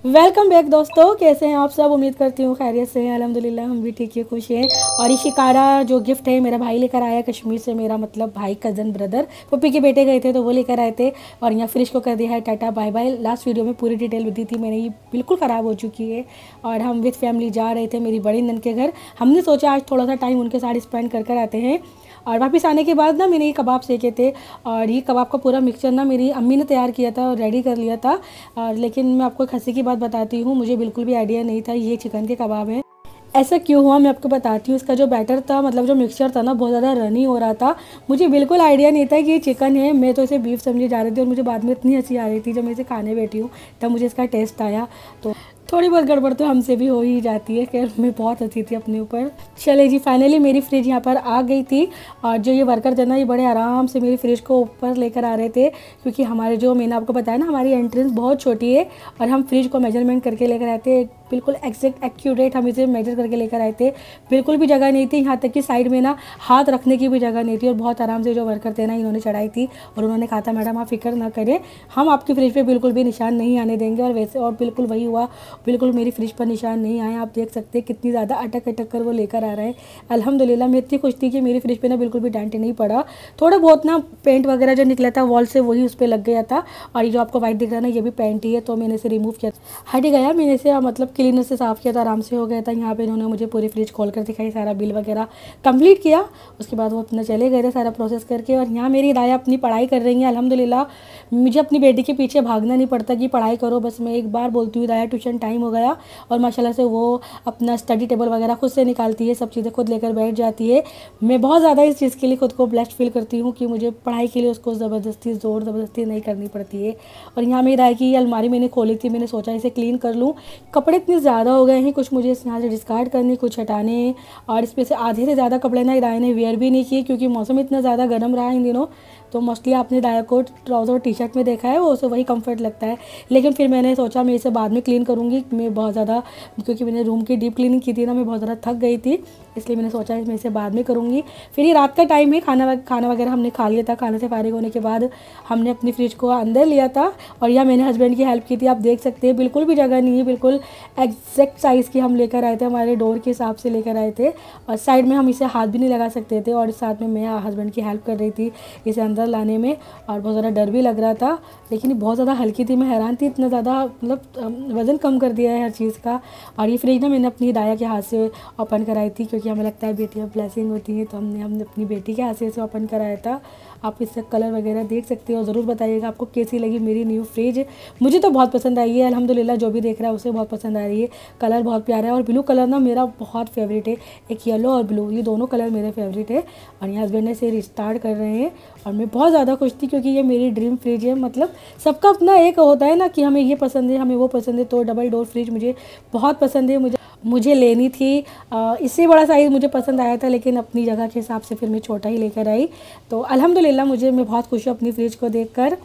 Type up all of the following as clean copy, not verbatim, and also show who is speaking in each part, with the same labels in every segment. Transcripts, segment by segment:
Speaker 1: Welcome back दोस्तों, कैसे हैं आप सब। उम्मीद करती हूँ खैरियत से हैं। अल्हम्दुलिल्लाह हम भी ठीक है, खुश हैं। और ये शिकारा जो गिफ्ट है मेरा भाई लेकर आया कश्मीर से। मेरा मतलब भाई कज़न ब्रदर पप्पी के बेटे गए थे तो वो लेकर आए थे। और यहाँ फ्रिज को कर दिया है tata bye bye. Last video में पूरी डिटेल दी थी मैंने, ये बिल्कुल ख़राब हो चुकी है। और हम विद फैमिली जा रहे थे मेरी बड़ी नंद के घर। हमने सोचा आज थोड़ा सा टाइम उनके साथ स्पेंड कर आते हैं। और वापस आने के बाद ना मैंने ये कबाब सेके थे। और ये कबाब का पूरा मिक्सचर ना मेरी अम्मी ने तैयार किया था और रेडी कर लिया था। और लेकिन मैं आपको एक हंसी की बात बताती हूँ, मुझे बिल्कुल भी आइडिया नहीं था ये चिकन के कबाब हैं। ऐसा क्यों हुआ मैं आपको बताती हूँ। इसका जो बैटर था, मतलब जो मिक्सचर था ना, बहुत ज़्यादा रनी हो रहा था। मुझे बिल्कुल आइडिया नहीं था कि ये चिकन है। मैं तो इसे बीफ समझी जा रही थी। और मुझे बाद में इतनी हंसी आ रही थी जब मैं इसे खाने बैठी हूँ, तब मुझे इसका टेस्ट आया। तो थोड़ी बहुत गड़बड़ तो हमसे भी हो ही जाती है। खैर मैं बहुत हंसी थी अपने ऊपर। चले जी, फाइनली मेरी फ्रिज यहाँ पर आ गई थी। और जो ये वर्कर थे ना, ये बड़े आराम से मेरी फ्रिज को ऊपर लेकर आ रहे थे। क्योंकि हमारे जो मैंने आपको बताया ना, हमारी एंट्रेंस बहुत छोटी है। और हम फ्रिज को मेजरमेंट करके लेकर आए थे, बिल्कुल एग्जैक्ट एक्यूरेट हम इसे मेजर करके लेकर आए थे। बिल्कुल भी जगह नहीं थी, यहाँ तक कि साइड में ना हाथ रखने की भी जगह नहीं थी। और बहुत आराम से जो वर्कर थे ना, इन्होंने चढ़ाई थी। और उन्होंने कहा था मैडम आप फिक्र ना करें, हम आपकी फ्रिज पे बिल्कुल भी निशान नहीं आने देंगे। और वैसे और बिल्कुल वही हुआ, बिल्कुल मेरी फ्रिज पर निशान नहीं आए। आप देख सकते हैं कितनी ज़्यादा अटक अटक कर वो लेकर आ रहे हैं। अल्हम्दुलिल्लाह मैं इतनी खुश थी कि मेरी फ्रिज पे ना बिल्कुल भी डेंट नहीं पड़ा। थोड़ा बहुत ना पेंट वगैरह जो निकला था वॉल से, वही उस पर लग गया था। और ये जो आपको वाइट दिख रहा है ना, ये भी पेंट ही है। तो मैंने इसे रिमूव किया, हट गया। मैंने इसे मतलब क्लीनर से साफ़ किया था, आराम से हो गया था। यहाँ पे इन्होंने मुझे पूरी फ्रिज खोल कर दिखाई, सारा बिल वगैरह कंप्लीट किया। उसके बाद वो अपना चले गए थे सारा प्रोसेस करके। और यहाँ मेरी दाया अपनी पढ़ाई कर रही हैं। अल्हम्दुलिल्लाह मुझे अपनी बेटी के पीछे भागना नहीं पड़ता कि पढ़ाई करो, बस मैं एक बार बोलती हूँ दाया ट्यूशन टाइम हो गया। और माशाल्लाह से वो अपना स्टडी टेबल वगैरह खुद से निकालती है, सब चीज़ें खुद लेकर बैठ जाती है। मैं बहुत ज़्यादा इस चीज़ के लिए खुद को ब्लेस्ड फील करती हूँ कि मुझे पढ़ाई के लिए उसको ज़बरदस्ती नहीं करनी पड़ती है। और यहाँ मेरी दाई की अलमारी मैंने खोली थी, मैंने सोचा इसे क्लीन कर लूँ। कपड़े इतने ज़्यादा हो गए हैं, कुछ मुझे यहाँ से डिस्कार्ड करने, कुछ हटाने हैं। और इसमें से आधे से ज़्यादा कपड़े ना दाई ने वेयर भी नहीं किए, क्योंकि मौसम इतना ज़्यादा गर्म रहा है इन दिनों। तो मोस्टली आपने दाया को ट्राउज़र और टी शर्ट में देखा है, वो उसे वही कंफर्ट लगता है। लेकिन फिर मैंने सोचा मैं इसे बाद में क्लीन करूँगी। मैं बहुत ज़्यादा, क्योंकि मैंने रूम की डीप क्लीनिंग की थी ना, मैं बहुत ज़्यादा थक गई थी, इसलिए मैंने सोचा मैं इसे बाद में करूँगी। फिर ये रात का टाइम है, खाना वगैरह हमने खा लिया था। खाने से फारिग होने के बाद हमने अपनी फ्रिज को अंदर लिया था। और यह मैंने हस्बैंड की हेल्प की थी। आप देख सकते हैं बिल्कुल भी जगह नहीं है, बिल्कुल एग्जैक्ट साइज़ की हम लेकर आए थे, हमारे डोर के हिसाब से लेकर आए थे। और साइड में हम इसे हाथ भी नहीं लगा सकते थे। और साथ में मैं हस्बैंड की हेल्प कर रही थी इसे अंदर लाने में। और बहुत ज़्यादा डर भी लग रहा था, लेकिन ये बहुत ज़्यादा हल्की थी। मैं हैरान थी, इतना ज़्यादा मतलब वज़न कम कर दिया है हर चीज़ का। और ये फ्रिज ना मैंने अपनी दाया के हाथ से ओपन कराई थी, क्योंकि हमें लगता है बेटियाँ ब्लेसिंग होती हैं, तो हमने अपनी बेटी के हाथ से इसे ओपन कराया था। आप इसका कलर वगैरह देख सकते हो। ज़रूर बताइएगा आपको कैसी लगी मेरी न्यू फ्रिज। मुझे तो बहुत पसंद आई है अल्हम्दुलिल्लाह, जो भी देख रहा है उसे बहुत पसंद आ रही है। कलर बहुत प्यारा है। और ब्लू कलर ना मेरा बहुत फेवरेट है, एक येलो और ब्लू, ये दोनों कलर मेरे फेवरेट है। और यहाँ हस्बैंड ने इसे रिस्टार्ट कर रहे हैं। और मैं बहुत ज़्यादा खुश थी, क्योंकि ये मेरी ड्रीम फ्रिज है। मतलब सबका अपना एक होता है ना कि हमें ये पसंद है, हमें वो पसंद है। तो डबल डोर फ्रिज मुझे बहुत पसंद है, मुझे लेनी थी। इससे बड़ा साइज़ मुझे पसंद आया था, लेकिन अपनी जगह के हिसाब से फिर मैं छोटा ही लेकर आई। तो अल्हम्दुलिल्लाह मैं बहुत खुश हूँ अपनी फ्रिज को देखकर।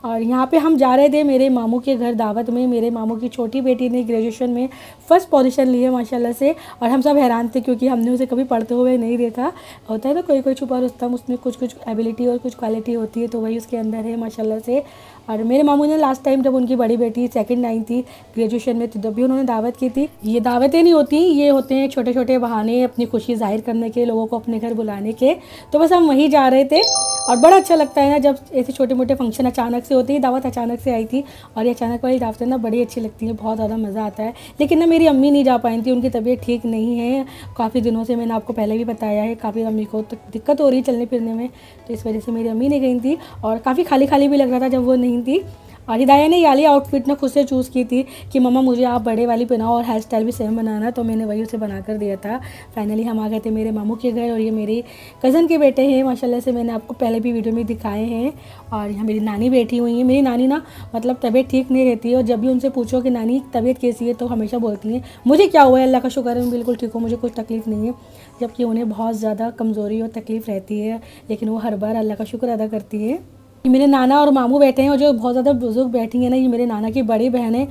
Speaker 1: और यहाँ पे हम जा रहे थे मेरे मामू के घर दावत में। मेरे मामू की छोटी बेटी ने ग्रेजुएशन में फ़र्स्ट पोजीशन ली है माशाल्लाह से। और हम सब हैरान थे, क्योंकि हमने उसे कभी पढ़ते हुए नहीं देखा। होता है ना कोई छुपा रुस्तम, उसमें कुछ एबिलिटी और कुछ क्वालिटी होती है, तो वही उसके अंदर है माशाल्लाह से। और मेरे मामू ने लास्ट टाइम जब उनकी बड़ी बेटी सेकंड आई थी ग्रेजुएशन में, तब भी उन्होंने दावत की थी। ये दावतें नहीं होती, ये होते हैं छोटे छोटे बहाने अपनी खुशी जाहिर करने के, लोगों को अपने घर बुलाने के। तो बस हम वहीं जा रहे थे। और बड़ा अच्छा लगता है ना जब ऐसे छोटे मोटे फंक्शन अचानक से होते हैं। दावत अचानक से आई थी, और ये अचानक वाली दावतें ना बड़ी अच्छी लगती हैं, बहुत ज़्यादा मज़ा आता है। लेकिन ना मेरी अम्मी नहीं जा पाई थी, उनकी तबीयत ठीक नहीं है काफ़ी दिनों से। मैंने आपको पहले भी बताया है, काफ़ी अम्मी को तो दिक्कत हो रही है चलने फिरने में, तो इस वजह से मेरी अम्मी नहीं गई थी। और काफ़ी खाली खाली भी लग रहा था जब वो नहीं थी। और हिदाया ने वाली आउटफिट ना खुद से चूज़ की थी कि मम्मा मुझे आप बड़े वाली पहनाओ और हेयर स्टाइल भी सेम बनाना, तो मैंने वही उसे बना कर दिया था। फाइनली हम आ गए थे मेरे मामू के घर। और ये मेरी कज़न के बेटे हैं माशाल्लाह से, मैंने आपको पहले भी वीडियो में दिखाए हैं। और यहाँ मेरी नानी बैठी हुई है। मेरी नानी ना मतलब तबीयत ठीक नहीं रहती है, और जब भी उनसे पूछो कि नानी तबीयत कैसी है, तो हमेशा बोलती हैं मुझे क्या हुआ है, अल्लाह का शुक्र है मैं बिल्कुल ठीक हूँ, मुझे कुछ तकलीफ़ नहीं है। जबकि उन्हें बहुत ज़्यादा कमज़ोरी और तकलीफ़ रहती है, लेकिन वो हर बार अल्लाह का शुक्र अदा करती है। मेरे नाना और मामू बैठे हैं, और जो बहुत ज़्यादा बुजुर्ग बैठी हैं ना, ये मेरे नाना की बड़ी बहन है।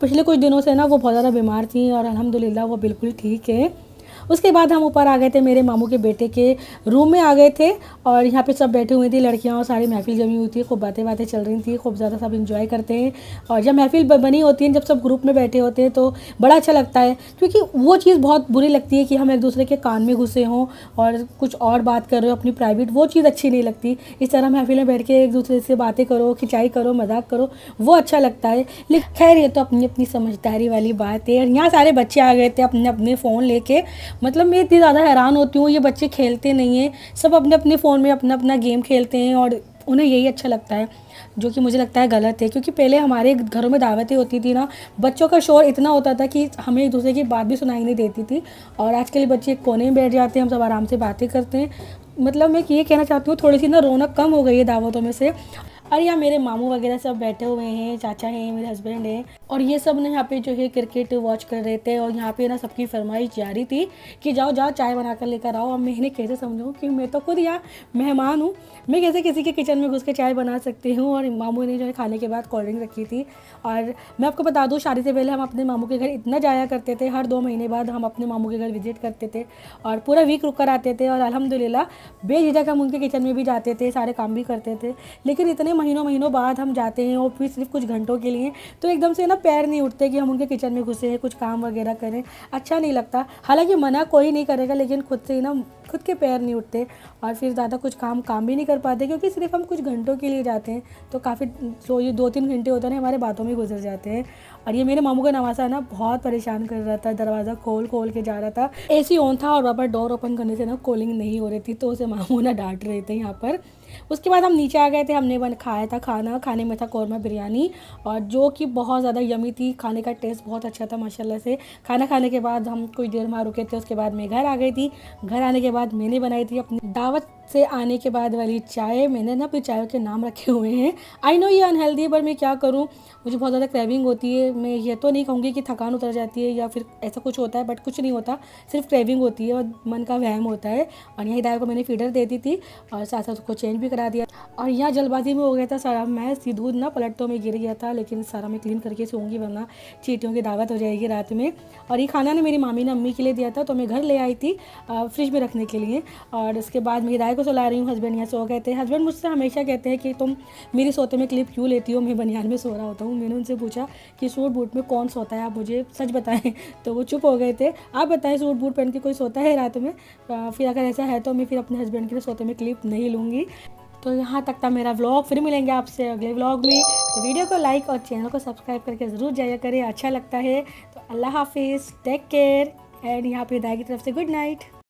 Speaker 1: पिछले कुछ दिनों से ना वो बहुत ज़्यादा बीमार थी, और अल्हम्दुलिल्लाह वो बिल्कुल ठीक है। उसके बाद हम ऊपर आ गए थे, मेरे मामू के बेटे के रूम में आ गए थे और यहाँ पे सब बैठे हुए थे, लड़कियाँ और सारी महफिल जमी हुई थी, खूब बातें बातें चल रही थी, खूब ज़्यादा सब इंजॉय करते हैं। और जब महफिल बनी होती है, जब सब ग्रुप में बैठे होते हैं तो बड़ा अच्छा लगता है, क्योंकि वो चीज़ बहुत बुरी लगती है कि हम एक दूसरे के कान में घुसे हों और कुछ और बात कर रहे हो अपनी प्राइवेट, वो चीज़ अच्छी नहीं लगती। इस तरह महफिल में बैठ के एक दूसरे से बातें करो, खिंचाई करो, मजाक करो, वो अच्छा लगता है। लेकिन खैर ये तो अपनी अपनी समझदारी वाली बात है। और यहाँ सारे बच्चे आ गए थे अपने अपने फ़ोन लेके, मतलब मैं इतनी ज़्यादा हैरान होती हूँ, ये बच्चे खेलते नहीं हैं, सब अपने अपने फ़ोन में अपना अपना गेम खेलते हैं और उन्हें यही अच्छा लगता है, जो कि मुझे लगता है गलत है। क्योंकि पहले हमारे घरों में दावतें होती थी ना, बच्चों का शोर इतना होता था कि हमें एक दूसरे की बात भी सुनाई नहीं देती थी। और आजकल के बच्चे कोने में बैठ जाते हैं, हम सब आराम से बातें करते हैं। मतलब मैं ये कहना चाहती हूँ, थोड़ी सी ना रौनक कम हो गई है दावतों में से। और यहाँ मेरे मामू वगैरह सब बैठे हुए हैं, चाचा हैं, मेरे हस्बैंड हैं, और ये सब ना यहाँ पे जो है क्रिकेट वॉच कर रहे थे। और यहाँ पे ना सबकी फरमाइश जारी थी कि जाओ जाओ चाय बना कर लेकर आओ। अब मैं इन्हें कैसे समझाऊँ कि मैं तो खुद यहाँ मेहमान हूँ, मैं कैसे किसी के किचन में घुस के चाय बना सकती हूँ। और मामू ने जो है खाने के बाद कोल्ड ड्रिंक रखी थी। और मैं आपको बता दूँ, शादी से पहले हम अपने मामू के घर इतना जाया करते थे, हर 2 महीने बाद हम अपने मामू के घर विजिट करते थे और पूरा वीक रुक कर आते थे। और अल्हम्दुलिल्लाह बेझिझक हम उनके किचन में भी जाते थे, सारे काम भी करते थे। लेकिन इतने महीनों बाद हम जाते हैं और फिर सिर्फ कुछ घंटों के लिए, तो एकदम से ना पैर नहीं उठते कि हम उनके किचन में घुसे हैं, कुछ काम वगैरह करें, अच्छा नहीं लगता। हालांकि मना कोई नहीं करेगा, लेकिन खुद से ही ना खुद के पैर नहीं उठते और फिर ज़्यादा कुछ काम भी नहीं कर पाते, क्योंकि सिर्फ हम कुछ घंटों के लिए जाते हैं। तो काफ़ी जो ये 2-3 घंटे होते हैं हमारे बातों में गुजर जाते हैं। और ये मेरे मामू का नवासा ना बहुत परेशान कर रहा था, दरवाज़ा खोल के जा रहा था, एसी ऑन था और वहाँ पर डोर ओपन करने से ना कूलिंग नहीं हो रही थी, तो उसे मामू ना डांट रहे थे यहाँ पर। उसके बाद हम नीचे आ गए थे, हमने खाया था खाना, खाने में था कौरमा बिरयानी, और जो कि बहुत ज़्यादा यमी थी, खाने का टेस्ट बहुत अच्छा था माशाल्लाह से। खाना खाने के बाद हम कुछ देर वहाँ रुके थे, उसके बाद मैं घर आ गई थी। घर आने के बाद मैंने बनाई थी अपनी दावत से आने के बाद वाली चाय। मैंने ना अपनी चायों के नाम रखे हुए हैं। आई नो ये अनहेल्दी, पर मैं क्या करूँ, मुझे बहुत ज़्यादा क्रेविंग होती है। मैं ये तो नहीं कहूँगी कि थकान उतर जाती है या फिर ऐसा कुछ होता है, बट कुछ नहीं होता, सिर्फ क्रेविंग होती है और मन का वहम होता है। और यहाँ हिदायत को मैंने फीडर दे दी थी और साथ साथ उसको चेंज भी करा दिया। और यहाँ जल्दबाजी में हो गया था सारा, मैं दूध ना पलटों में गिर गया था, लेकिन सारा मैं क्लीन करके सोऊंगी, वरना चींटियों की दावत हो जाएगी रात में। और ये खाना ने मेरी मामी ने अम्मी के लिए दिया था, तो मैं घर ले आई थी फ्रिज में रखने के लिए। और उसके बाद मैं हिदायत को सुला रही हूँ, हस्बैंड यहाँ सो गए थे। हस्बैंड मुझसे हमेशा कहते हैं कि तुम मेरी सोते में क्लिप क्यों लेती हो, मैं बनियान में सो रहा होता हूँ। मैंने उनसे पूछा कि सूट बूट में कौन सोता है, आप मुझे सच बताएं। तो वो चुप हो गए थे। आप बताएं, सूट बूट पहन के कोई सोता है रात में? फिर अगर ऐसा है तो मैं फिर अपने हस्बैंड के लिए सोते में क्लिप नहीं लूँगी। तो यहाँ तक था मेरा व्लॉग, फिर मिलेंगे आपसे अगले व्लॉग में। तो वीडियो को लाइक और चैनल को सब्सक्राइब करके ज़रूर जाया करें, अच्छा लगता है। तो अल्लाह हाफिज़, टेक केयर, एंड यहाँ पे हिदायत की तरफ से गुड नाइट।